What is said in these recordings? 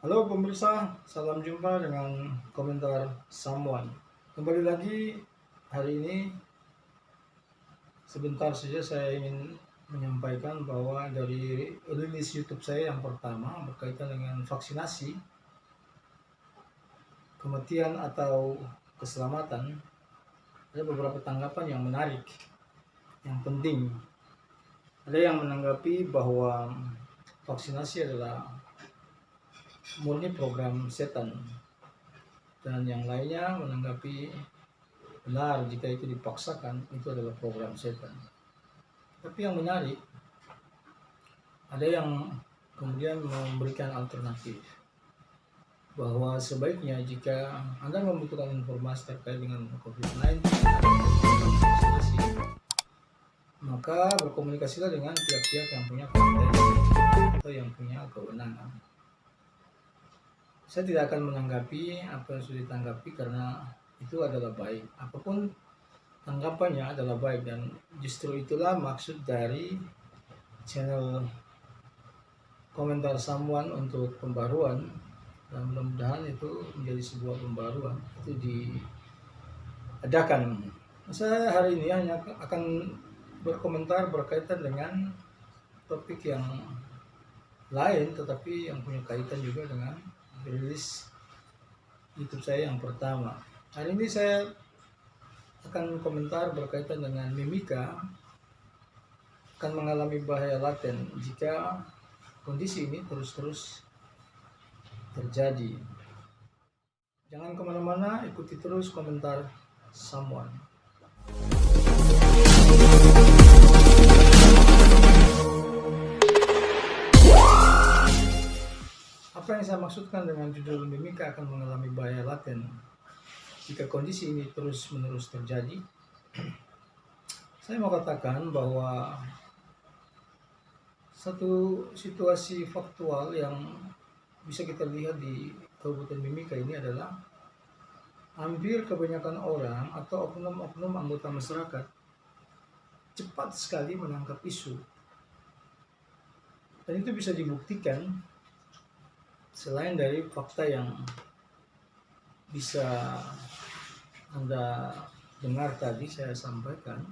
Halo pemirsa, salam jumpa dengan komentar Someone. Kembali lagi hari ini, sebentar saja saya ingin menyampaikan bahwa dari rilis YouTube saya yang pertama berkaitan dengan vaksinasi, kematian atau keselamatan, ada beberapa tanggapan yang menarik, yang penting. Ada yang menanggapi bahwa vaksinasi adalah murni program setan, dan yang lainnya menanggapi benar jika itu dipaksakan itu adalah program setan. Tapi yang menarik, ada yang kemudian memberikan alternatif bahwa sebaiknya jika Anda membutuhkan informasi terkait dengan COVID-19 maka berkomunikasilah dengan pihak-pihak yang punya kompetensi atau yang punya kewenangan. Saya tidak akan menanggapi apa yang sudah ditanggapi karena itu adalah baik. Apapun tanggapannya adalah baik, dan justru itulah maksud dari channel komentar Someone untuk pembaruan, dan mudah-mudahan itu menjadi sebuah pembaruan itu diadakan. Saya hari ini hanya akan berkomentar berkaitan dengan topik yang lain, tetapi yang punya kaitan juga dengan rilis YouTube saya yang pertama. Hari ini saya akan komentar berkaitan dengan Mimika akan mengalami bahaya laten jika kondisi ini terus-terus terjadi. Jangan kemana-mana, ikuti terus komentar Someone. Apa yang saya maksudkan dengan judul Mimika akan mengalami bahaya laten jika kondisi ini terus-menerus terjadi? Saya mau katakan bahwa satu situasi faktual yang bisa kita lihat di Kabupaten Mimika ini adalah hampir kebanyakan orang atau oknum-oknum anggota masyarakat cepat sekali menangkap isu, dan itu bisa dibuktikan selain dari fakta yang bisa Anda dengar tadi saya sampaikan.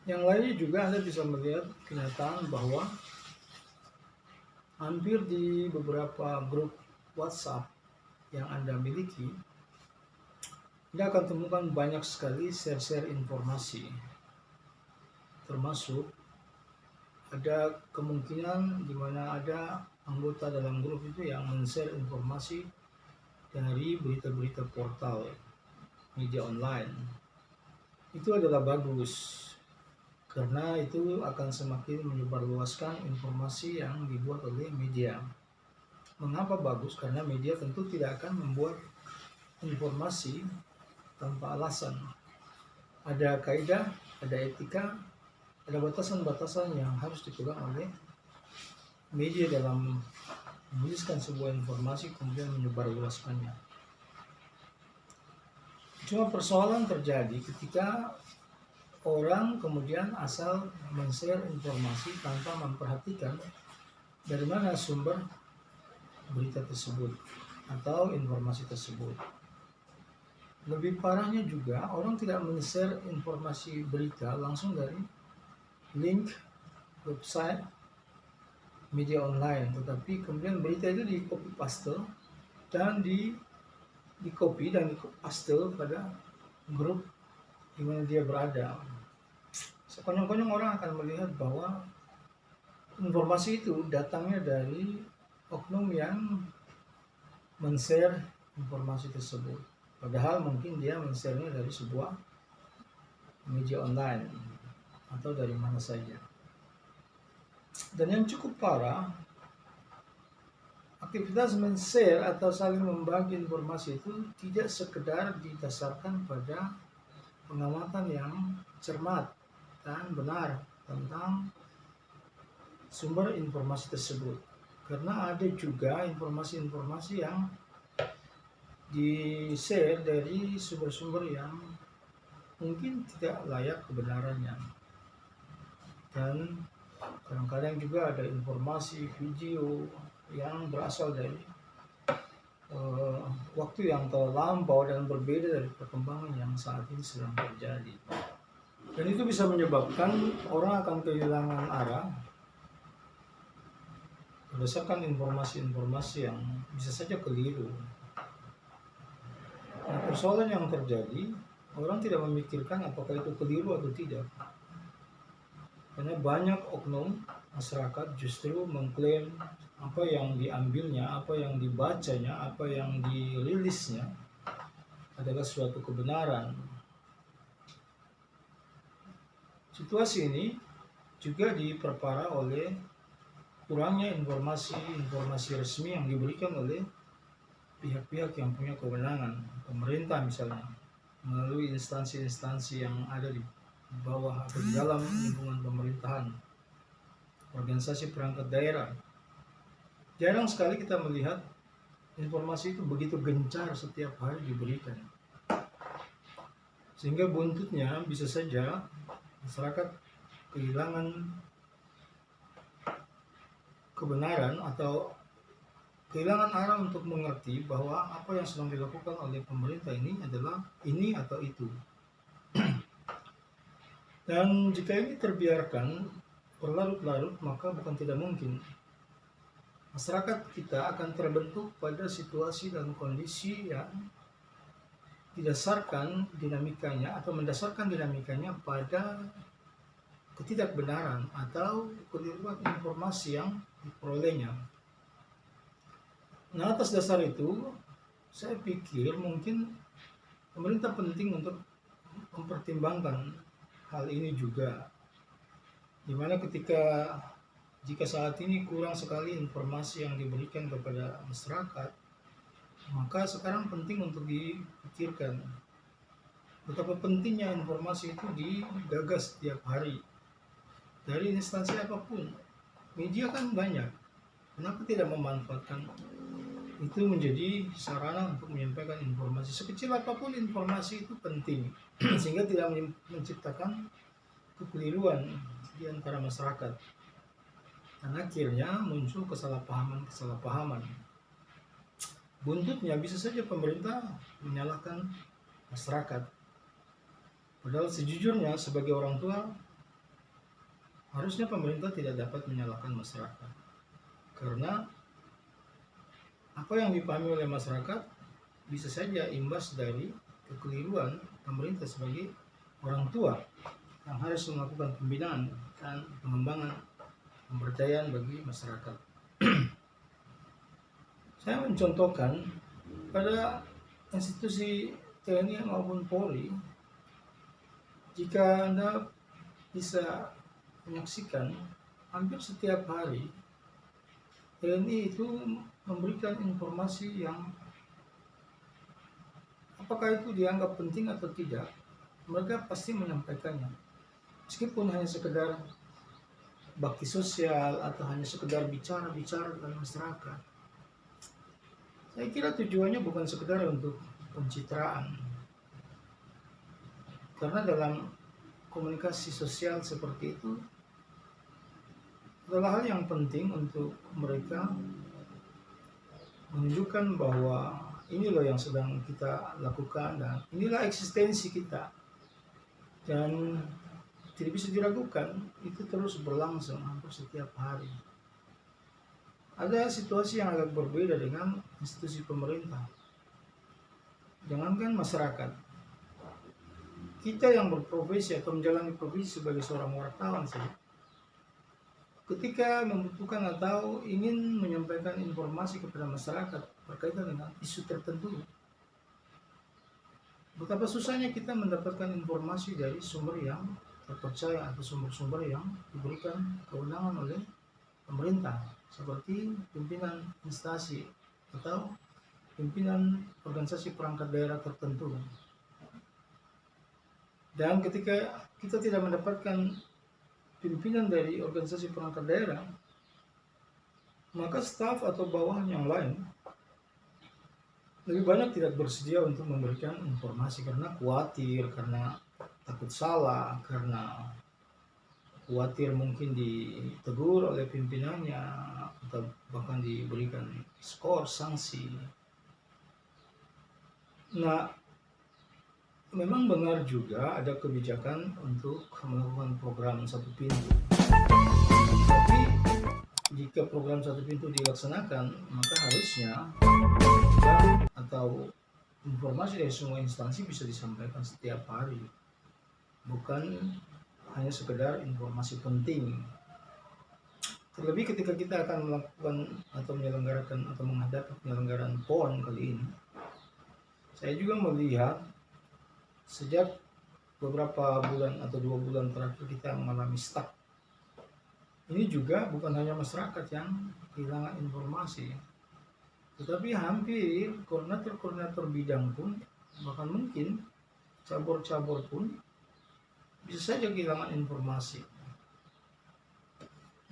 Yang lainnya juga Anda bisa melihat kenyataan bahwa hampir di beberapa grup WhatsApp yang Anda miliki, Anda akan temukan banyak sekali share-share informasi, termasuk ada kemungkinan di mana ada anggota dalam grup itu yang men-share informasi dari berita-berita portal media online. Itu adalah bagus, karena itu akan semakin menyebarluaskan informasi yang dibuat oleh media. Mengapa bagus? Karena media tentu tidak akan membuat informasi tanpa alasan. Ada kaidah, ada etika, ada batasan-batasan yang harus dipegang oleh media dalam menuliskan sebuah informasi kemudian menyebarluaskannya. Cuma persoalan terjadi ketika orang kemudian asal men-share informasi tanpa memperhatikan dari mana sumber berita tersebut atau informasi tersebut. Lebih parahnya juga, orang tidak men-share informasi berita langsung dari link website media online, tetapi kemudian berita itu di copy paste dan di copy dan di paste pada grup di mana dia berada. Sekonyong-konyong orang akan melihat bahwa informasi itu datangnya dari oknum yang men-share informasi tersebut, padahal mungkin dia men-share-nya dari sebuah media online atau dari mana saja. Dan yang cukup parah, aktivitas men-share atau saling membagi informasi itu tidak sekedar didasarkan pada pengamatan yang cermat dan benar tentang sumber informasi tersebut, karena ada juga informasi-informasi yang di-share dari sumber-sumber yang mungkin tidak layak kebenarannya, dan kadang-kadang juga ada informasi video yang berasal dari waktu yang terlampau dan berbeda dari perkembangan yang saat ini sedang terjadi. Dan itu bisa menyebabkan orang akan kehilangan arah berdasarkan informasi-informasi yang bisa saja keliru. Nah, persoalan yang terjadi, orang tidak memikirkan apakah itu keliru atau tidak. Karena banyak oknum masyarakat justru mengklaim apa yang diambilnya, apa yang dibacanya, apa yang dirilisnya adalah suatu kebenaran. Situasi ini juga diperparah oleh kurangnya informasi resmi yang diberikan oleh pihak-pihak yang punya kewenangan, pemerintah misalnya, melalui instansi-instansi yang ada di bawah atau di dalam lingkungan pemerintahan, organisasi perangkat daerah. Jarang sekali kita melihat informasi itu begitu gencar setiap hari diberikan, sehingga buntutnya bisa saja masyarakat kehilangan kebenaran atau kehilangan arah untuk mengerti bahwa apa yang sedang dilakukan oleh pemerintah ini adalah ini atau itu. Dan jika ini terbiarkan berlarut-larut, maka bukan tidak mungkin masyarakat kita akan terbentuk pada situasi dan kondisi yang didasarkan dinamikanya atau mendasarkan dinamikanya pada ketidakbenaran atau keliruan informasi yang diperolehnya. Nah, atas dasar itu, saya pikir mungkin pemerintah penting untuk mempertimbangkan hal ini juga. Dimana jika saat ini kurang sekali informasi yang diberikan kepada masyarakat, maka sekarang penting untuk dipikirkan betapa pentingnya informasi itu digagas setiap hari dari instansi apapun. Media kan banyak, kenapa tidak memanfaatkan itu menjadi sarana untuk menyampaikan informasi? Sekecil apapun informasi itu penting sehingga tidak menciptakan kekeliruan di antara masyarakat. Dan akhirnya muncul kesalahpahaman. Buntutnya bisa saja pemerintah menyalahkan masyarakat. Padahal sejujurnya sebagai orang tua, harusnya pemerintah tidak dapat menyalahkan masyarakat. Karena apa yang dipahami oleh masyarakat bisa saja imbas dari kekeliruan pemerintah sebagai orang tua yang harus melakukan pembinaan dan pengembangan pemberdayaan bagi masyarakat. Saya mencontohkan pada institusi TNI maupun Polri, jika Anda bisa menyaksikan hampir setiap hari TNI itu memberikan informasi yang apakah itu dianggap penting atau tidak, mereka pasti menyampaikannya. Meskipun hanya sekedar bakti sosial atau hanya sekedar bicara dengan masyarakat. Saya kira tujuannya bukan sekedar untuk pencitraan. Karena dalam komunikasi sosial seperti itu adalah hal yang penting untuk mereka menunjukkan bahwa ini loh yang sedang kita lakukan dan inilah eksistensi kita. Dan tidak bisa diragukan, itu terus berlangsung hampir setiap hari. Ada situasi yang agak berbeda dengan institusi pemerintah. Jangankan masyarakat, kita yang berprofesi atau menjalani profesi sebagai seorang wartawan saja, ketika membutuhkan atau ingin menyampaikan informasi kepada masyarakat berkaitan dengan isu tertentu, betapa susahnya kita mendapatkan informasi dari sumber yang terpercaya atau sumber-sumber yang diberikan kewenangan oleh pemerintah, seperti pimpinan instansi atau pimpinan organisasi perangkat daerah tertentu. Dan ketika kita tidak mendapatkan pimpinan dari organisasi perangkat daerah, maka staf atau bawahan yang lain lebih banyak tidak bersedia untuk memberikan informasi karena khawatir, karena takut salah, karena khawatir mungkin ditegur oleh pimpinannya atau bahkan diberikan skor sanksi. Nah, memang benar juga ada kebijakan untuk melakukan program satu pintu. Tapi jika program satu pintu dilaksanakan, maka harusnya atau informasi dari semua instansi bisa disampaikan setiap hari, bukan hanya sekedar informasi penting. Terlebih ketika kita akan melakukan atau menyelenggarakan atau menghadapi penyelenggaraan PON kali ini, saya juga melihat sejak beberapa bulan atau 2 bulan terakhir kita mengalami stuck. Ini juga bukan hanya masyarakat yang kehilangan informasi, tetapi hampir koordinator-koordinator bidang pun, bahkan mungkin cabur-cabur pun bisa saja kehilangan informasi.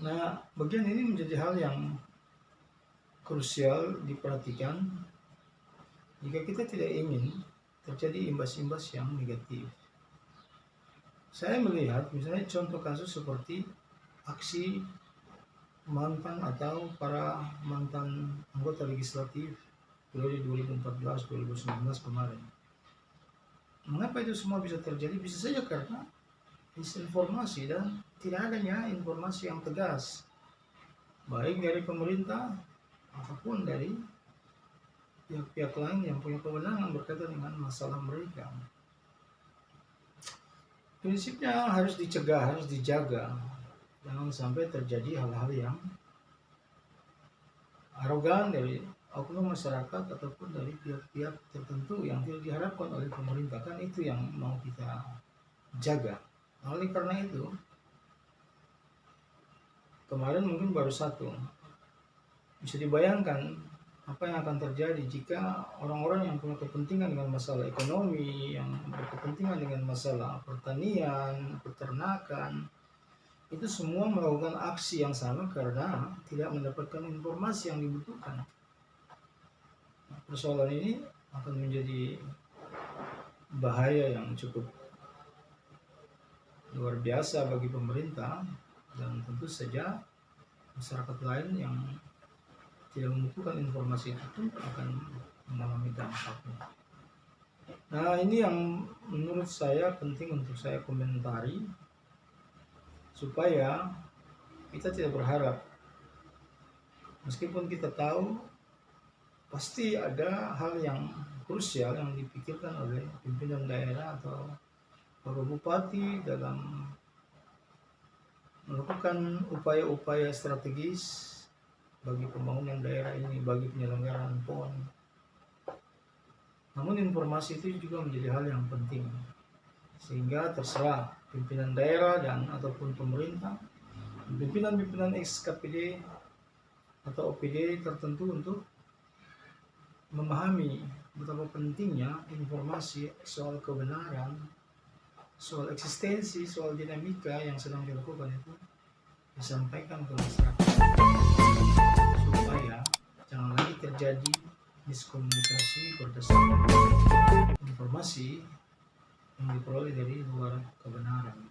Nah, bagian ini menjadi hal yang krusial diperhatikan jika kita tidak ingin terjadi imbas-imbas yang negatif. Saya melihat misalnya contoh kasus seperti aksi mantan atau para mantan anggota legislatif periode 2014-2019 kemarin. Mengapa itu semua bisa terjadi? Bisa saja karena disinformasi dan tidak adanya informasi yang tegas, baik dari pemerintah ataupun dari pihak-pihak lain yang punya kewenangan berkaitan dengan masalah mereka. Prinsipnya harus dicegah, harus dijaga, jangan sampai terjadi hal-hal yang arogan dari oknum masyarakat ataupun dari pihak-pihak tertentu yang tidak diharapkan oleh pemerintah. Kan itu yang mau kita jaga. Oleh karena itu, kemarin mungkin baru satu, bisa dibayangkan apa yang akan terjadi jika orang-orang yang punya kepentingan dengan masalah ekonomi, yang berkepentingan dengan masalah pertanian, peternakan, itu semua melakukan aksi yang sama karena tidak mendapatkan informasi yang dibutuhkan. Persoalan ini akan menjadi bahaya yang cukup luar biasa bagi pemerintah, dan tentu saja masyarakat lain yang tidak membutuhkan informasi itu pun akan mengalami dampaknya. Nah, ini yang menurut saya penting untuk saya komentari, supaya kita tidak berharap, meskipun kita tahu pasti ada hal yang krusial yang dipikirkan oleh pimpinan daerah atau Bapak Bupati dalam melakukan upaya-upaya strategis bagi pembangunan daerah ini, bagi penyelenggaraan PON. Namun informasi itu juga menjadi hal yang penting, sehingga terserah pimpinan daerah dan ataupun pemerintah, pimpinan-pimpinan ex-KPD atau OPD tertentu untuk memahami betapa pentingnya informasi soal kebenaran, soal eksistensi, soal dinamika yang sedang dilakukan itu disampaikan ke masyarakat, supaya jangan lagi terjadi miskomunikasi berdasarkan informasi yang diperoleh dari luar kebenaran.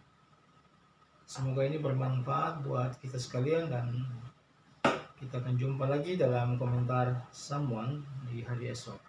Semoga ini bermanfaat buat kita sekalian, dan kita akan jumpa lagi dalam komentar Someone di hari esok.